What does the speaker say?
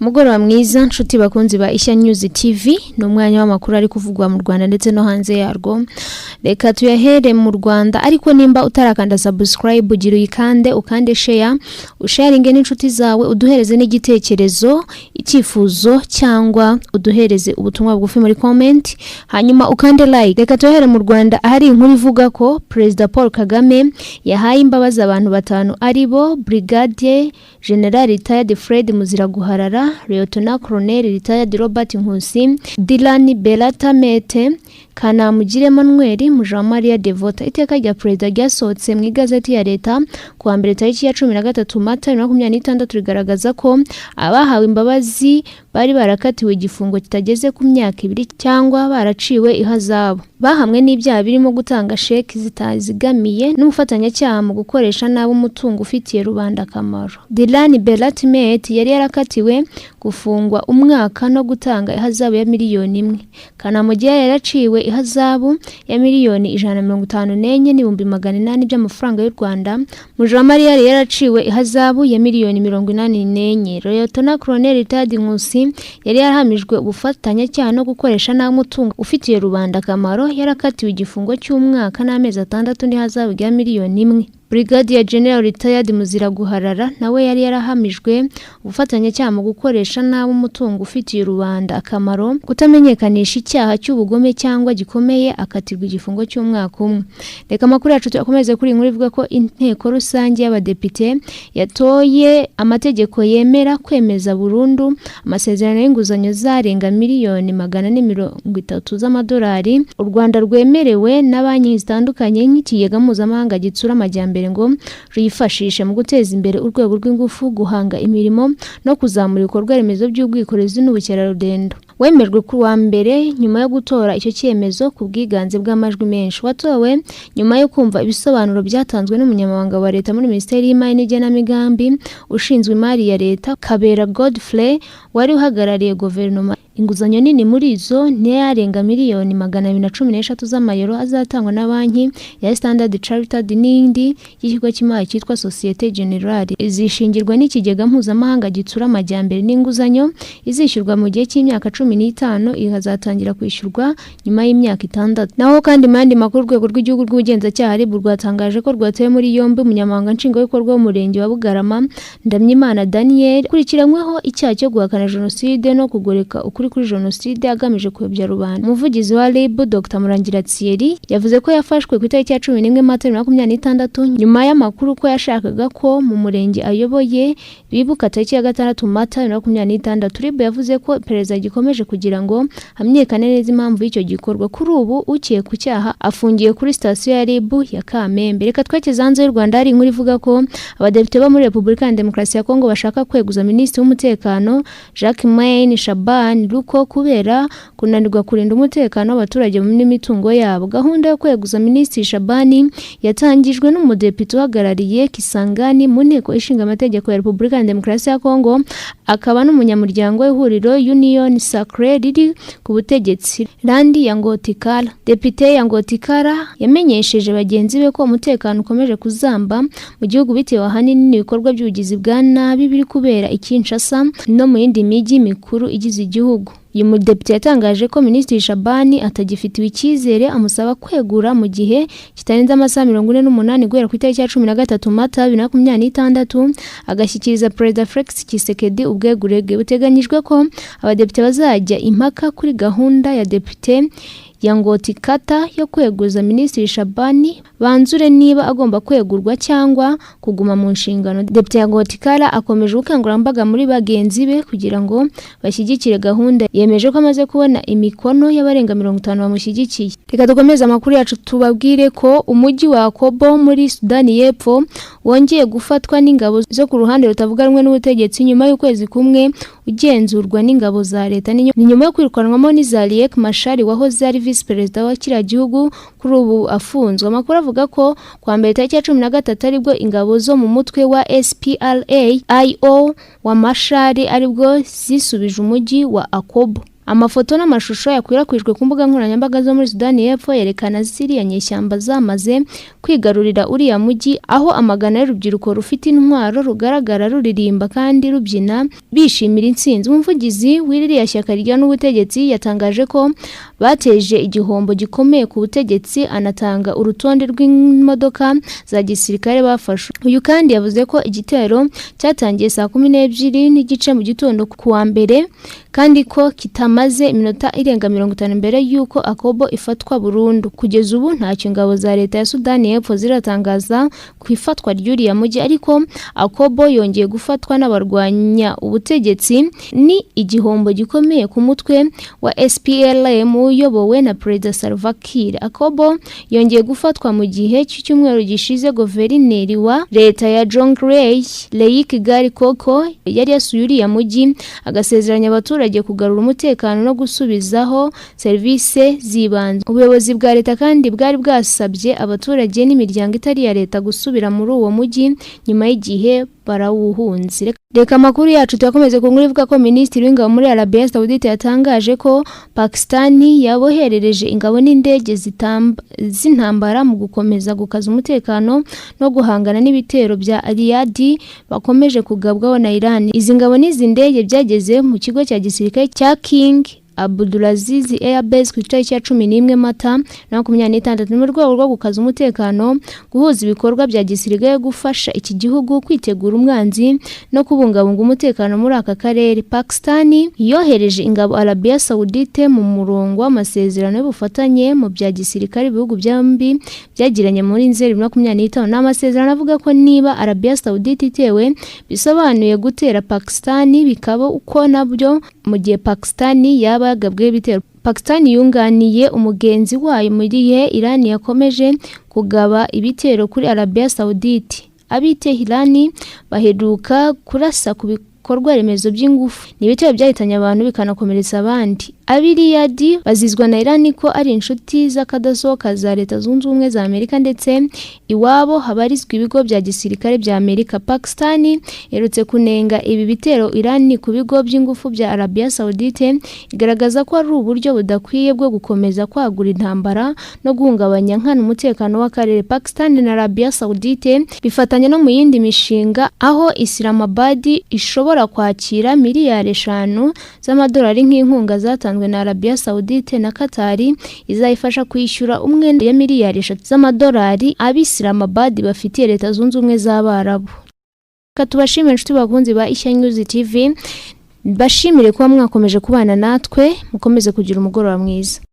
Mugoroba mwiza nshuti bakunzi ba Ishya News TV no mwanya w'amakuru ari kuvugwa mu Rwanda ndetse no hanze yarwo. Reka tuyahere mu Rwanda ariko nimba utarakanda subscribe ugira uyikande ukande share usharinge n'inshuti zawe uduhereze n'igitekerezo icyifuzo cyangwa uduhereze ubutumwa bugufi muri comment hanyuma ukande like. Reka tuyahere mu Rwanda ahari inkuru ivuga ko President Paul Kagame yahaye imbabazi abantu batanu aribo Brigadier General Retired Fred Muziraguharara, Lieutenant Colonel Retired Robert Nkusi, Dylan Belata Mete, Kanamugire Emmanuel, Mujamaria Devota. Iteka rya President ryasohotse mu igazeti ya leta kuwa mbere tariki ya 13 Mata 2026 rigaragaza ko abahawe imbabazi bari barakatiwe igifungo kitageze ku myaka 2 cyangwa baraciwe ihazabu. Bahamwe n'ibyaha birimo gutanga sheki zitazigamiye n'umufatanyacyaha mu gukoresha nabi umutungo ufitiye rubanda akamaro. Dylan Belata Mete yari yarakatiwe gufungwa umwaka no gutanga ihazabu ya miliyoni 1. Kanamugire yaraciwe ihazabu ya miliyoni 154 n'ibihumbi 800 by'amafaranga y'u Rwanda. Mujamaria yaraciwe ihazabu ya miliyoni 84. Lieutenant Colonel Retired Nkusi yari yarahamijwe ubufatanyacyaha no gukoresha nabi umutungo ufitiye rubanda akamaro, yarakatiwe igifungo cy'umwaka n'amezi 6 n'ihazabu ya miliyoni 1. Brigadier General Retired Muziraguharara nawe yari yarahamijwe ubufatanyacyaha mu gukoresha nabi umutungo ufitiye rubanda akamaro, kutamenyekanisha icyaha cy'ubugome cyangwa gikomeye, akatirwa igifungo cy'umwaka 1. Reka makuru yacu tukomeze kuri inkuru ivuga ko inteko rusange y'abadepite yatoye amategeko yemera kwemeza burundu amasezerano y'inguzanyo zarenga miliyoni 430 z'amadolari u Rwanda rwemerewe na banki zitandukanye nk'ikigega mpuzamahanga gitsura amajyambere ngo ruyifashishe mu guteza imbere urwego rw'ingufu, guhanga imirimo no kuzamura ibikorwa remezo by'ubwikorezi n'ubukerarugendo. Wemejwe ku wa mbere nyuma yo gutora icyo cyemezo ku bwiganze bw'amajwi menshi. Watowe nyuma yo kumva ibisobanuro byatanzwe n'umunyamabanga wa leta muri Minisiteri y'Imari n'Igenamigambi ushinzwe imari ya leta Kabera Godfrey wari uhagarariye guverinoma. Inguzanyo nini muri izo ntiyarenga miliyoni 213 z'amayero azatangwa na banki ya Standard Chartered n'indi y'ikigo cy'imari cyitwa Societe Generale. Izishingirwa n'ikigega mpuzamahanga gitsura amajyambere n'inguzanyo izishyurwa mu gihe cy'imyaka 15 ihazatangira kwishyurwa nyuma y'imyaka 6. Naho kandi mandi makuru rwego rw'igihugu rw'ubugenzacyaha RIB rwatangaje ko rwateye muri yombi umunyamabanga nshingwabikorwa w'umurenge wa Bugarama Ndamyimana Daniel kurikiranyweho icyaha cyo guhakana jenoside no kugoreka kuri jenoside agamije kuyobya rubanda. Umuvugizi wa RIB Dr Murangira Thierry yavuze ko yafashwe ku itariki ya 11 Mata 2026 nyuma y'amakuru ko yashakaga ko mu murenge ayoboye bibuka tariki ya 6 Mata 2026. RIB yavuze ko perezida gikomeje kugira ngo hamenyekane neza impamvu y'icyo gikorwa. Kuri ubu ukiye ku cyaha afungiye kuri sitasiyo ya RIB ya Kamembe. Reka twekeze hanze y'u Rwanda hari inkuru ivuga ko abadepite bo muri Repubulika ya Demokarasi ya Kongo bashaka kweguza Minisitiri w'Umutekano Jacques Shaban Ruko kubera kunanirwa kurinda umutekano w'abaturage n'imitungo yabo. Gahunda yo kweguza Minisitiri Shabani yatangijwe n'umudepite uhagarariye Kisangani mu nteko ishinga amategeko ya Repubulika ya Demokarasi ya Kongo, akaba n'umunyamuryango w'ihuriro Union Sacrée riri ku butegetsi Randi Yangotikara. Depite Yangotikara yamenyesheje bagenzi be ko umutekano ukomeje kuzamba mu gihugu bitewe ahanini n'ibikorwa by'ubugizi bwa nabi biri kubera i Kinshasa no mu yindi mijyi mikuru igize igihugu. Uyu mudepite yatangaje ko Minisitiri Shabani atagifitiwe icyizere, amusaba kwegura mu gihe kitarenze amasaha 48 guhera ku itariki ya 13 Mata 2026 agashyikiriza President Felix Tshisekedi ubwegurege. Buteganyijwe ko abadepite bazajya impaka kuri gahunda ya depite Yangotikata yo kweguza Minisitiri Shabani banzure niba agomba kwegurwa cyangwa kuguma mu nshingano. Depite Yangotikara akomeje ubukangurambaga muri bagenzi be kugira ngo bashyigikire gahunda. Yemeje ko amaze kubona imikono y'abarenga 50 bamushyigikiye. Reka dukomeze amakuru yacu tubabwire ko umujyi wa Kobo muri Sudani y'Epfo wongeye gufatwa n'ingabo zo ku ruhande rutavuga rumwe n'ubutegetsi nyuma y'ukwezi kumwe ugenzurwa n'ingabo za leta. Ni nyuma yo kwirukanwamo n'Izaliek Mashari wahoze ari Vice Perezida wa kiriya gihugu kuri ubu afunzwe. Amakuru avuga ko kwa mbere tariki ya 13 aribwo ingabo zo mu mutwe wa SPLA-IO wa Mashari aribwo zisubije umujyi wa Akobo. Amafoto n'amashusho yakwirakwijwe ku mbuga nkoranyambaga zo muri Sudani y'Epfo yerekana ziriya nyeshyamba zamaze kwigarurira uriya mujyi, aho amagana y'urubyiruko rufite intwaro rugaragara ruririmba kandi rubyina bishimira intsinzi. Umuvugizi w'iriya shyaka rya n'ubutegetsi yatangaje ko bateje igihombo gikomeye ku butegetsi, anatanga urutonde rw'imodoka za gisirikare bafashe. Uyu kandi yavuze ko igitero cyatangiye saa 12:15 mu gitondo ku wa mbere kandi ko kitamaze iminota irenga 50 mbere y'uko Akobo ifatwa burundu. Kugeza ubu ntacyo ingabo za leta ya Sudani y'Epfo ziratangaza ku ifatwa ry'uriya mujyi, ariko Akobo yongeye gufatwa n'abarwanya ubutegetsi. Ni igihombo gikomeye ku mutwe wa SPLM uyobowe na Perezida Salva Kiir. Akobo yongeye gufatwa mu gihe cy'icyumweru gishize guverineri wa leta ya Jonglei Leik Gali Koko yari yasuye uriya mujyi agasezeranya abaturage kugarura umutekano no gusubizaho serivisi z'ibanze. Ubuyobozi bwa leta kandi bwari bwasabye abaturage n'imiryango itari iya leta gusubira muri uwo mujyi nyuma y'igihe barawuhunze. Reka amakuru yacu tuyakomeze ku nkuru ivuga ko Minisitiri w'Ingabo muri Arabia Saudite yatangaje ko Pakistani yaboherereje ingabo n'indege z'intambara mu gukomeza gukaza umutekano no guhangana n'ibitero bya Riyadh bakomeje kugabwaho na Iran. Izi ngabo n'izi ndege byageze mu kigo cya gisirikare cya King Abdulaziz Airbase ku itariki ya 11 Mata na 2026 mu rwego rwo gukaza umutekano, guhuza ibikorwa bya gisirikare, gufasha iki gihugu kwitegura umwanzi no kubungabunga umutekano muri aka karere. Pakistani yohereje ingabo Arabia Saudite mu murongo w'amasezerano y'ubufatanye mu bya gisirikare ibihugu byombi byagiranye muri Nzeri 2025. N'amasezerano avuga ko niba Arabia Saudite itewe bisobanuye gutera Pakistani, bikaba uko nabyo mu gihe Pakistani bagabwe bitero. Pakistani yunganiye umugenzi wayo muri gihe Iran yakomeje kugaba ibitero kuri Arabia Saudite. Abite Iran baheruka kurasa ku bikorwa remezo by'ingufu, ni ibitero byahitanye abantu bikanakomeretsa abandi. Abiriyadi bazizwa na Iran ko ari inshuti z'akadasohoka za Leta Zunze Ubumwe za Amerika, ndetse iwabo habarizwa ibigo bya gisirikare bya Amerika. Pakistani yerutse kunenga ibi bitero Iran ku bigo by'ingufu bya Arabia Saudite, igaragaza ko ari uburyo budakwiye bwo gukomeza kwagura intambara no guhungabanya nkana umutekano w'akarere. Pakistani na Arabia Saudite bifatanya no mu yindi mishinga, aho Islamabad ishobora kwakira miliyari 5 z'amadolari nk'inkunga zatanzwe na Arabia Saudite na Qatar, izayifasha kwishyura umwenda ya miliyari 3 z'amadolari Islamabad bafitiye Leta Zunze Ubumwe z'Abarabu. Katubashimire inshuti bakunzi ba Ishya News TV, bashimire kuba mwakomeje kubana natwe, mukomeze kugira umugoroba mwiza.